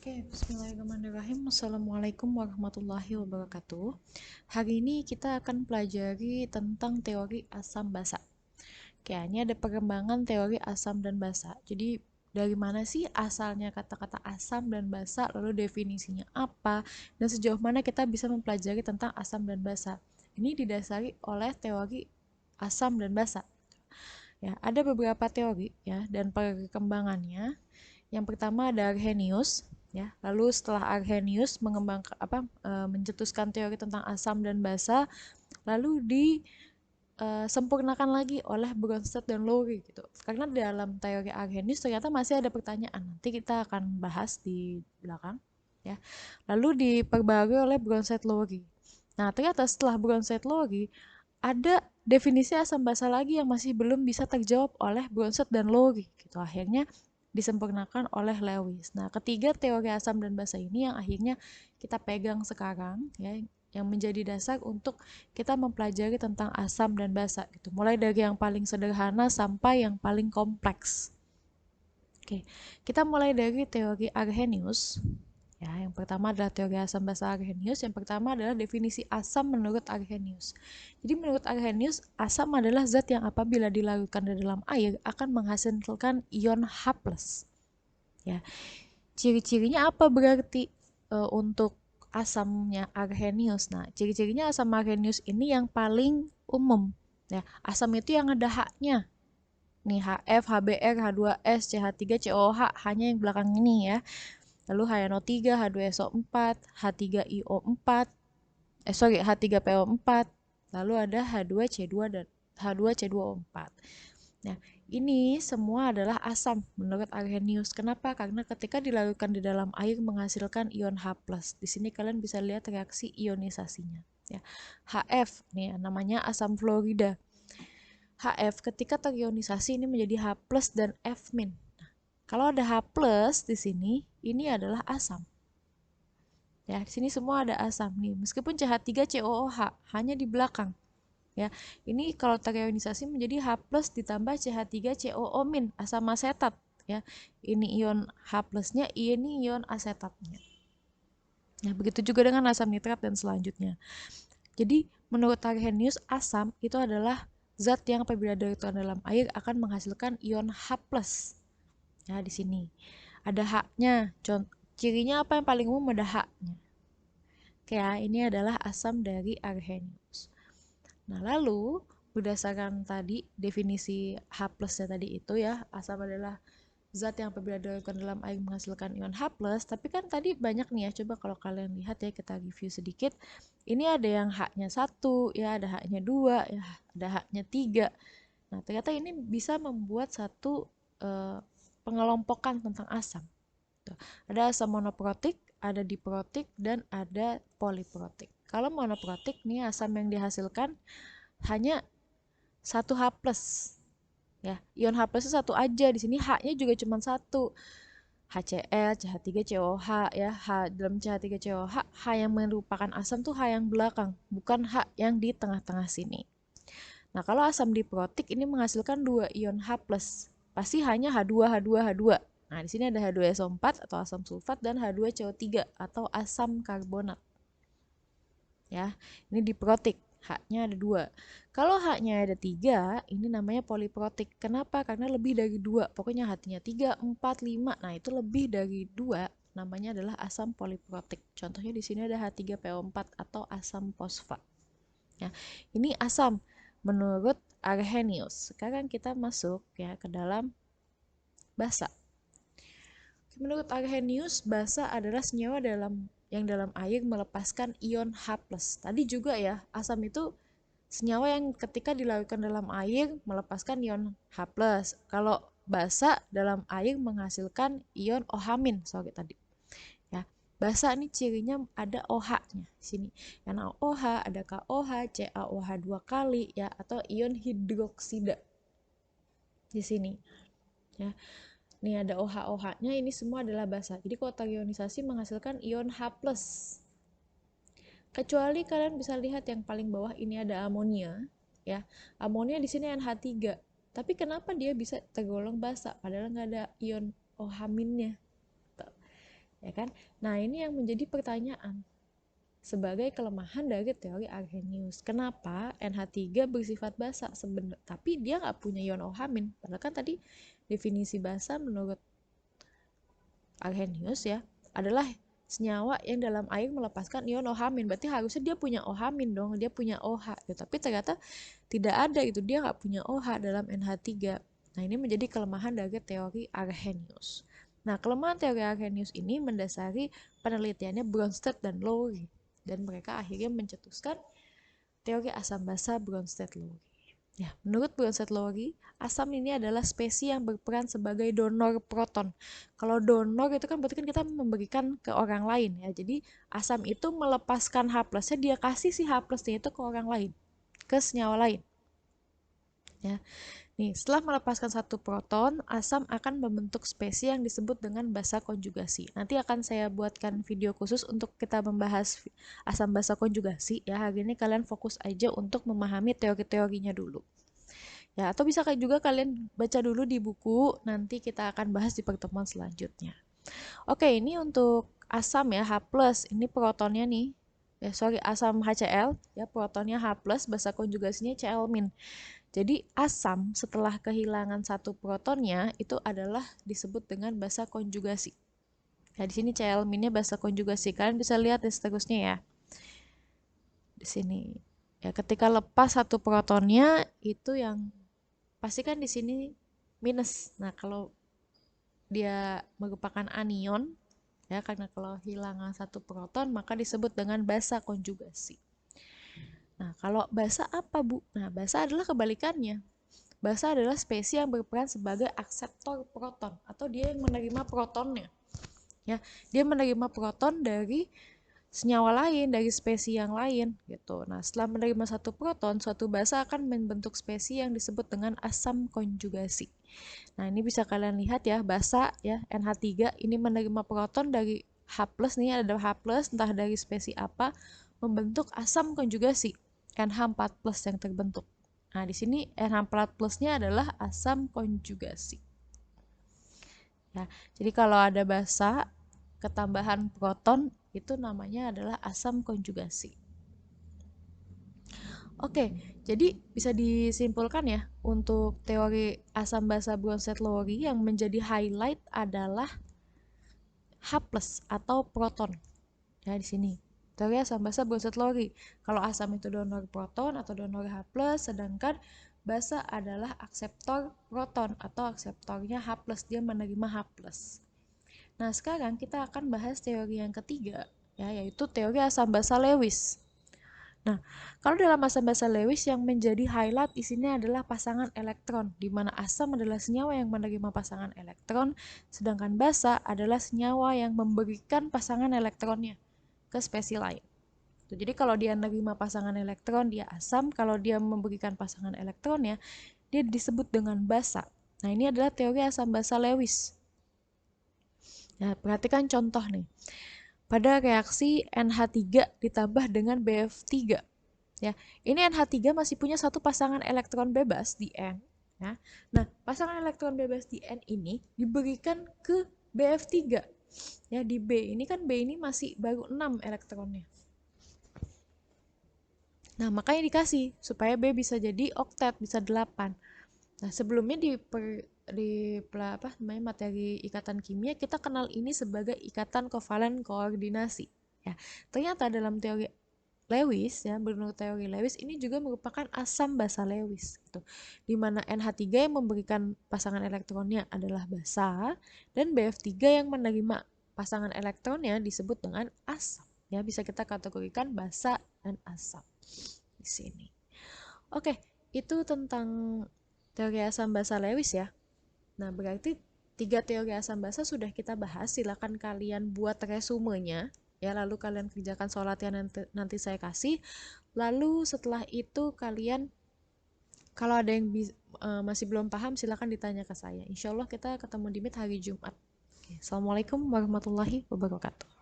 Oke, bismillahirrahmanirrahim. Assalamualaikum warahmatullahi wabarakatuh. Hari ini kita akan pelajari tentang teori asam basa. Oke, ini ada perkembangan teori asam dan basa. Jadi, dari mana sih asalnya kata-kata asam dan basa, lalu definisinya apa, dan sejauh mana kita bisa mempelajari tentang asam dan basa. Ini didasari oleh teori asam dan basa. Ya, ada beberapa teori ya dan perkembangannya. Yang pertama ada Arrhenius, ya. Lalu setelah Arrhenius mencetuskan teori tentang asam dan basa, lalu disempurnakan lagi oleh Bronsted dan Lowry gitu. Karena dalam teori Arrhenius ternyata masih ada pertanyaan. Nanti kita akan bahas di belakang, ya. Lalu diperbarui oleh Bronsted Lowry. Nah, ternyata setelah Bronsted Lowry ada definisi asam basa lagi yang masih belum bisa terjawab oleh Bronsted dan Lowry gitu. Akhirnya disempurnakan oleh Lewis. Nah, ketiga teori asam dan basa ini yang akhirnya kita pegang sekarang, ya, yang menjadi dasar untuk kita mempelajari tentang asam dan basa gitu. Mulai dari yang paling sederhana sampai yang paling kompleks. Oke, kita mulai dari teori Arrhenius. Ya, yang pertama adalah teori asam basa Arrhenius. Yang pertama adalah definisi asam menurut Arrhenius. Jadi menurut Arrhenius, asam adalah zat yang apabila dilarutkan di dalam air akan menghasilkan ion H+. Ya, ciri-cirinya apa berarti untuk asamnya Arrhenius? Nah, ciri-cirinya asam Arrhenius ini yang paling umum. Ya, asam itu yang ada H-nya. Nih HF, HBr, H2S, CH3, COOH, hanya yang belakang ini ya. Lalu HNO3, H2SO4, H3IO4, H3PO4, lalu ada H2C2 dan H2C2O4. Nah, ini semua adalah asam menurut Arrhenius. Kenapa? Karena ketika dilarutkan di dalam air menghasilkan ion H+. Di sini kalian bisa lihat reaksi ionisasinya. Ya. HF, nih namanya asam fluorida. HF ketika terionisasi ini menjadi H+ dan F-. Kalau ada H+ di sini, ini adalah asam. Ya, di sini semua ada asam nih. Meskipun CH3COOH hanya di belakang. Ya, ini kalau terionisasi menjadi H+ ditambah CH3COO- asam asetat. Ya, ini ion H+-nya, ini ion asetatnya. Nah, begitu juga dengan asam nitrat dan selanjutnya. Jadi, menurut Arrhenius, asam itu adalah zat yang apabila dilarutkan dalam air akan menghasilkan ion H+. Ya, di sini ada H-nya. Cirinya apa yang paling umum? Ada H-nya. Oke ya, ini adalah asam dari Arrhenius. Nah, lalu berdasarkan tadi definisi H+-nya tadi itu ya, asam adalah zat yang apabila dilarutkan dalam air menghasilkan ion H+, tapi kan tadi banyak nih ya, coba kalau kalian lihat ya, kita review sedikit. Ini ada yang H-nya 1, ya, ada H-nya 2, ya, ada H-nya 3. Nah, ternyata ini bisa membuat satu pengelompokan tentang asam. Tuh. Ada asam monoprotik, ada diprotik, dan ada poliprotik. Kalau monoprotik nih asam yang dihasilkan hanya satu H+. Ya, ion H+ itu satu aja. Di sini H-nya juga cuma satu. HCl, CH3COH ya. H dalam CH3COH, H yang merupakan asam tuh H yang belakang, bukan H yang di tengah-tengah sini. Nah, kalau asam diprotik ini menghasilkan dua ion H+. Pasti hanya H2, H2, H2. Nah, di sini ada H2SO4 atau asam sulfat dan H2CO3 atau asam karbonat. Ya, ini diprotik. H-nya ada 2. Kalau H-nya ada 3, ini namanya poliprotik. Kenapa? Karena lebih dari 2. Pokoknya H-nya 3, 4, 5. Nah, itu lebih dari 2, namanya adalah asam poliprotik. Contohnya di sini ada H3PO4 atau asam fosfat. Ya, ini asam menurut Arrhenius. Sekarang kita masuk ya ke dalam basa. Menurut Arrhenius, basa adalah senyawa yang dalam air melepaskan ion H+. Tadi juga ya, asam itu senyawa yang ketika dilarutkan dalam air melepaskan ion H+. Kalau basa dalam air menghasilkan ion OH- sorry tadi. Ya, basa ini cirinya ada OH-nya sini. Yang OH ada KOH, CaOH 2 kali ya, atau ion hidroksida di sini. Ya. Nih ada OH-OH-nya, ini semua adalah basa. Jadi kalau terionisasi menghasilkan ion H+. Kecuali kalian bisa lihat yang paling bawah ini ada amonia, ya. Amonia di sini NH3. Tapi kenapa dia bisa tergolong basa padahal nggak ada ion OH-nya? ya kan? Nah, ini yang menjadi pertanyaan sebagai kelemahan dari teori Arrhenius. Kenapa NH3 bersifat basa sebenarnya, tapi dia nggak punya ion OH-. Padahal kan tadi definisi basa menurut Arrhenius ya adalah senyawa yang dalam air melepaskan ion OH-. Berarti harusnya dia punya OH- dong, dia punya OH gitu. Tapi ternyata tidak ada itu, dia nggak punya OH dalam NH3. Nah, ini menjadi kelemahan dari teori Arrhenius. Nah, kelemahan teori Arrhenius ini mendasari penelitiannya Bronsted dan Lowry, dan mereka akhirnya mencetuskan teori asam basa Bronsted-Lowry. Ya, menurut Bronsted-Lowry, asam ini adalah spesies yang berperan sebagai donor proton. Kalau donor itu kan berarti kan kita memberikan ke orang lain ya. Jadi asam itu melepaskan H+-nya, dia kasih si H+-nya itu ke orang lain, ke senyawa lain. Ya. Nih, setelah melepaskan satu proton, asam akan membentuk spesies yang disebut dengan basa konjugasi. Nanti akan saya buatkan video khusus untuk kita membahas asam basa konjugasi ya. Hari ini kalian fokus aja untuk memahami teori-teorinya dulu. Ya, atau bisa juga kalian baca dulu di buku, nanti kita akan bahas di pertemuan selanjutnya. Oke, ini untuk asam ya, H+, ini protonnya nih. Ya, sorry, asam HCl, ya protonnya H+, basa konjugasinya Cl-. Jadi asam setelah kehilangan satu protonnya itu adalah disebut dengan basa konjugasi. Ya, di sini Cl-nya basa konjugasi. Kalian bisa lihat ya seterusnya ya. Di sini. Ya, ketika lepas satu protonnya itu yang pasti kan di sini minus. Nah, kalau dia merupakan anion ya, karena kalau hilangan satu proton maka disebut dengan basa konjugasi. Nah, kalau basa apa, Bu? Nah, basa adalah kebalikannya. Basa adalah spesies yang berperan sebagai akseptor proton atau dia yang menerima protonnya. Ya, dia menerima proton dari senyawa lain, dari spesies yang lain gitu. Nah, setelah menerima satu proton, suatu basa akan membentuk spesies yang disebut dengan asam konjugasi. Nah, ini bisa kalian lihat ya, basa ya NH3 ini menerima proton dari H+, nih ada H+, entah dari spesies apa, membentuk asam konjugasi NH4+ yang terbentuk. Nah, di sini NH4+-nya adalah asam konjugasi. Ya, jadi kalau ada basa ketambahan proton itu namanya adalah asam konjugasi. Oke, jadi bisa disimpulkan ya untuk teori asam basa Bronsted-Lowry yang menjadi highlight adalah H+ atau proton. Ya, di sini. Teori asam basa Bronsted-Lowry. Kalau asam itu donor proton atau donor H+, sedangkan basa adalah akseptor proton atau akseptornya H+, dia menerima H+. Nah, sekarang kita akan bahas teori yang ketiga, ya, yaitu teori asam basa Lewis. Nah, kalau dalam asam basa Lewis yang menjadi highlight di sini adalah pasangan elektron, di mana asam adalah senyawa yang menerima pasangan elektron, sedangkan basa adalah senyawa yang memberikan pasangan elektronnya ke spesies lain. Jadi kalau dia menerima pasangan elektron, dia asam. Kalau dia memberikan pasangan elektronnya, dia disebut dengan basa. Nah, ini adalah teori asam basa Lewis. Nah, perhatikan contoh nih. Pada reaksi NH3 ditambah dengan BF3. Ya, ini NH3 masih punya satu pasangan elektron bebas di N. Ya. Nah, pasangan elektron bebas di N ini diberikan ke BF3. Ya, di B ini kan B ini masih baru 6 elektronnya. Nah, makanya dikasih supaya B bisa jadi oktet, bisa 8. Nah, sebelumnya di materi ikatan kimia kita kenal ini sebagai ikatan kovalen koordinasi. Ya, ternyata dalam teori Lewis ya, menurut teori Lewis ini juga merupakan asam basa Lewis gitu. Di mana NH3 yang memberikan pasangan elektronnya adalah basa dan BF3 yang menerima pasangan elektronnya disebut dengan asam. Ya, bisa kita kategorikan basa dan asam di sini. Oke, itu tentang teori asam basa Lewis ya. Nah, berarti 3 teori asam basa sudah kita bahas. Silakan kalian buat resumenya ya, lalu kalian kerjakan soal latihan nanti saya kasih. Lalu setelah itu kalian kalau ada yang masih belum paham silakan ditanya ke saya. Insya Allah kita ketemu di Meet hari Jumat. Oke, Assalamualaikum warahmatullahi wabarakatuh.